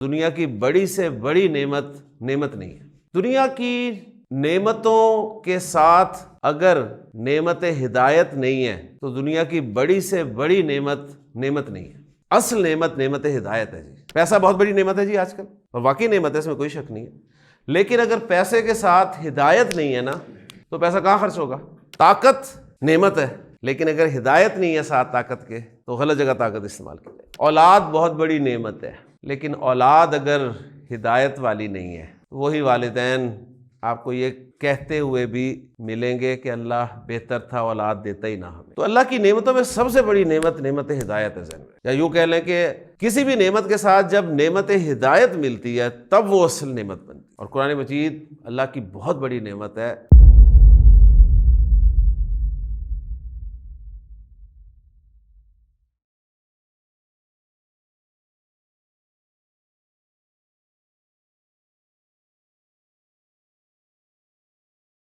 دنیا کی بڑی سے بڑی نعمت نہیں ہے۔ دنیا کی نعمتوں کے ساتھ اگر نعمت ہدایت نہیں ہے تو دنیا کی بڑی سے بڑی نعمت نہیں ہے۔ اصل نعمت ہدایت ہے جی۔ پیسہ بہت بڑی نعمت ہے جی آج کل، اور واقعی نعمت ہے، اس میں کوئی شک نہیں ہے، لیکن اگر پیسے کے ساتھ ہدایت نہیں ہے نا تو پیسہ کہاں خرچ ہوگا؟ طاقت نعمت ہے، لیکن اگر ہدایت نہیں ہے ساتھ طاقت کے تو غلط جگہ طاقت استعمال کی جائے۔ اولاد بہت بڑی نعمت ہے، لیکن اولاد اگر ہدایت والی نہیں ہے، وہی والدین آپ کو یہ کہتے ہوئے بھی ملیں گے کہ اللہ بہتر تھا اولاد دیتا ہی نہ ہمیں۔ تو اللہ کی نعمتوں میں سب سے بڑی نعمت ہدایت ہے ذہن میں، یا یوں کہہ لیں کہ کسی بھی نعمت کے ساتھ جب نعمت ہدایت ملتی ہے تب وہ اصل نعمت بنتی ہے، اور قرآن مجید اللہ کی بہت بڑی نعمت ہے۔